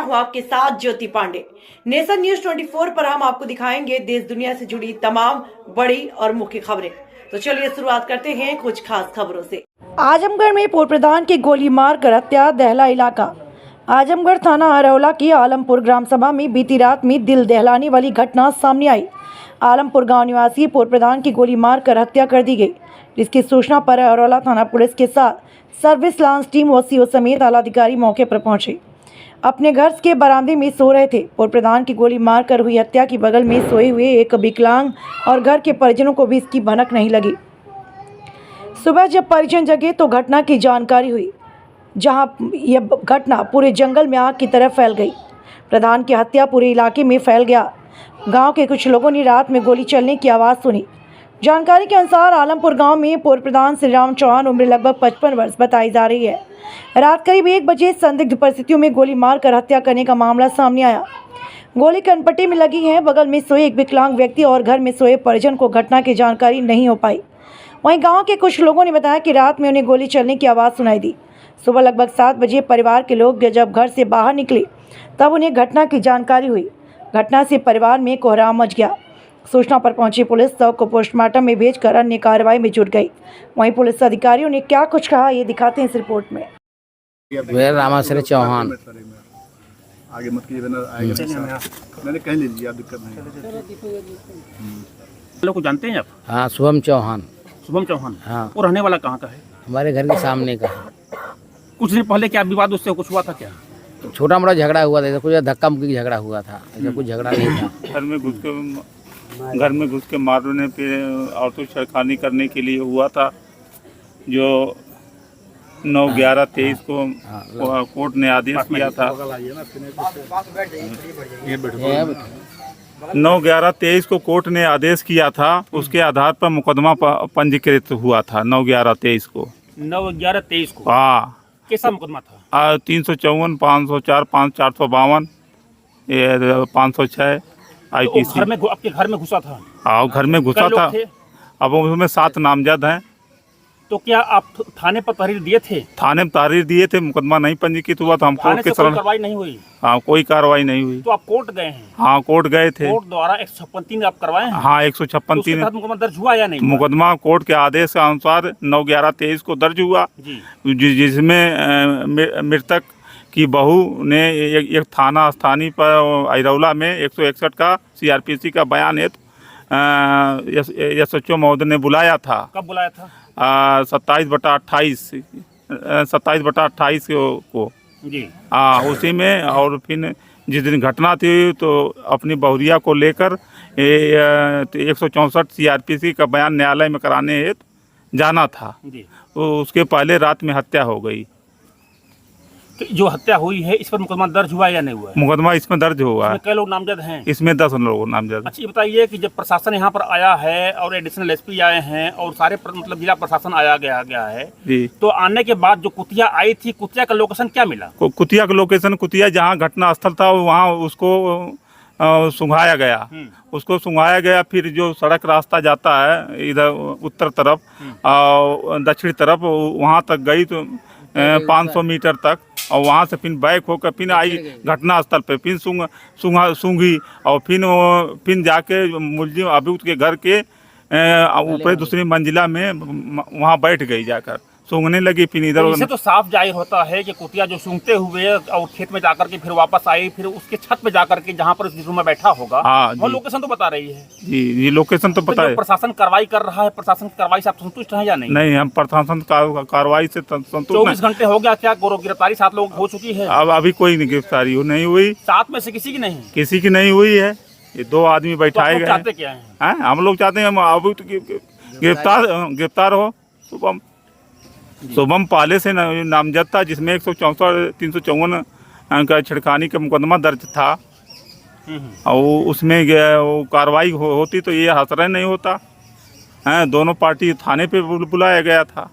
हूं आपके साथ ज्योति पांडे। नेशन न्यूज 24 पर हम आपको दिखाएंगे देश दुनिया से जुड़ी तमाम बड़ी और मुख्य खबरें। तो चलिए शुरुआत करते हैं कुछ खास खबरों से। आजमगढ़ में पूर्व प्रधान की गोली मारकर हत्या, दहला इलाका। आजमगढ़ थाना अरौला की आलमपुर ग्राम सभा में बीती रात में दिल दहलाने वाली घटना सामने आई। आलमपुर गांव निवासी पूर्व प्रधान की गोली मारकर हत्या कर दी गई, जिसकी सूचना पर अरौला थाना पुलिस के साथ सर्विस लांस टीम व सीओ समेत आला अधिकारी मौके पर पहुंचे। अपने घर के बरामदे में सो रहे थे। पूर्व प्रधान की गोली मारकर हुई हत्या की बगल में सोए हुए एक विकलांग और घर के परिजनों को भी इसकी भनक नहीं लगी। सुबह जब परिजन जगे तो घटना की जानकारी हुई, जहां यह घटना पूरे जंगल में आग की तरह फैल गई। प्रधान की हत्या पूरे इलाके में फैल गया। गांव के कुछ लोगों ने रात में गोली चलने की आवाज़ सुनी। जानकारी के अनुसार आलमपुर गांव में पूर्व प्रधान श्री राम चौहान उम्र लगभग 55 वर्ष बताई जा रही है। रात करीब 1 बजे संदिग्ध परिस्थितियों में गोली मारकर हत्या करने का मामला सामने आया। गोली कनपट्टी में लगी है। बगल में सोए एक विकलांग व्यक्ति और घर में सोए परिजन को घटना की जानकारी नहीं हो पाई। वहीं गांव के कुछ लोगों ने बताया कि रात में उन्हें गोली चलने की आवाज़ सुनाई दी। सुबह लगभग 7 बजे परिवार के लोग जब घर से बाहर निकले तब उन्हें घटना की जानकारी हुई। घटना से परिवार में कोहराम मच गया। सूचना पर पहुंची पुलिस शव को पोस्टमार्टम में भेजकर अन्य कार्रवाई में जुट गई। वहीं पुलिस अधिकारियों ने क्या कुछ कहा, ये दिखाते हैं इस रिपोर्ट में। रामाश्री चौहान आगे मत कीजिए, मैंने कह लीजिए, दिक्कत नहीं। लोग को जानते हैं आप? हाँ, शुभम चौहान। शुभम चौहान? हाँ। वो रहने वाला कहाँ का है? हमारे घर के सामने का है। कुछ दिन पहले क्या विवाद उससे कुछ हुआ था क्या? छोटा मोटा झगड़ा हुआ था, कुछ धक्का मुक्की झगड़ा हुआ था, ऐसा कुछ झगड़ा नहीं था। घर में घुस के मारने पे और तो छेड़खानी करने के लिए हुआ था, जो 9/11/23 को कोर्ट ने आदेश किया था। 9/11/23 को कोर्ट ने आदेश किया था, उसके आधार पर मुकदमा पंजीकृत हुआ था 9/11/23 को। 9/11/23 को? हाँ। कैसा मुकदमा था? 354, 504, 452, 506 IPC। तो घर में आपके घर में घुसा था? हाँ, घर में घुसा था। अब उसमें 7 नामजद हैं। तो क्या आप थाने पर तहरीर दिए थे? थाने में तहरीर दिए थे, मुकदमा नहीं पंजीकृत हुआ था। हम कोर्ट के शरण। कार्रवाई नहीं हुई? हाँ, कोई कार्रवाई नहीं हुई। तो आप कोर्ट गए हैं? हाँ, कोर्ट गए थे। कोर्ट द्वारा 156(3) आप करवाए हैं? हाँ, 156(3) मुकदमा दर्ज हुआ या नहीं? मुकदमा कोर्ट के आदेश के अनुसार 9/11/23 को दर्ज हुआ, जिसमें मृतक की बहू ने एक थाना स्थानीय पर अरौला में 161 का CRPC का बयान है SHO महोदय ने बुलाया था। कब बुलाया था? 27/28 को जी। उसी में। और फिर जिस दिन घटना थी तो अपनी बहुरिया को लेकर 164 CRPC का बयान न्यायालय में कराने हेतु जाना था। तो उसके पहले रात में हत्या हो गई। तो जो हत्या हुई है इस पर मुकदमा दर्ज हुआ या नहीं हुआ? मुकदमा इसमें दर्ज हुआ है। कई लोग नामजद हैं? इसमें 10 लोग नामजद। अच्छा, ये बताइए कि जब प्रशासन यहाँ पर आया है और एडिशनल SP आए हैं और सारे मतलब जिला प्रशासन आया गया है जी, तो आने के बाद जो कुतिया आई थी, कुतिया का लोकेशन क्या मिला? कुतिया का लोकेशन, कुतिया जहाँ घटना स्थल था वहाँ उसको सुंघाया गया। उसको सुंघाया गया। फिर जो सड़क रास्ता जाता है इधर उत्तर तरफ और दक्षिण तरफ, वहाँ तक गई तो 500 मीटर तक, और वहाँ से फिर बैक होकर फिर आई घटना स्थल पे, फिर सूंघी और फिर जाके मुलजिम अभियुक्त के घर के ऊपर दूसरी मंजिला में वहाँ बैठ गई, जाकर सूंघने लगी। फिर इधर इससे तो साफ जाहिर होता है कि कुतिया जो सूंघते हुए और खेत में जाकर के फिर वापस आई, फिर उसके छत पे जाकर के जहाँ पर जिस रूम में बैठा होगा, हाँ, वो लोकेशन तो बता रही है। जी, लोकेशन तो पता है। प्रशासन कार्रवाई कर रहा है, प्रशासन की कार्रवाई से आप संतुष्ट हैं या नहीं? नहीं, हम प्रशासन कार्रवाई से संतुष्ट। 24 घंटे हो गया, क्या गिरफ्तारी 7 लोग हो चुकी है? अब अभी कोई गिरफ्तारी नहीं हुई। 7 में से किसी की नहीं? किसी की नहीं हुई है। ये 2 आदमी बैठाए गए। चाहते क्या है? हम लोग चाहते हैं हम अभियुक्त गिरफ्तार हो। शुभम पहले से नामजद था, जिसमें 164, 354 का छेड़खानी का मुकदमा दर्ज था, और उसमें कार्रवाई होती तो ये हसरा नहीं होता। दोनों पार्टी थाने पे बुलाया गया था।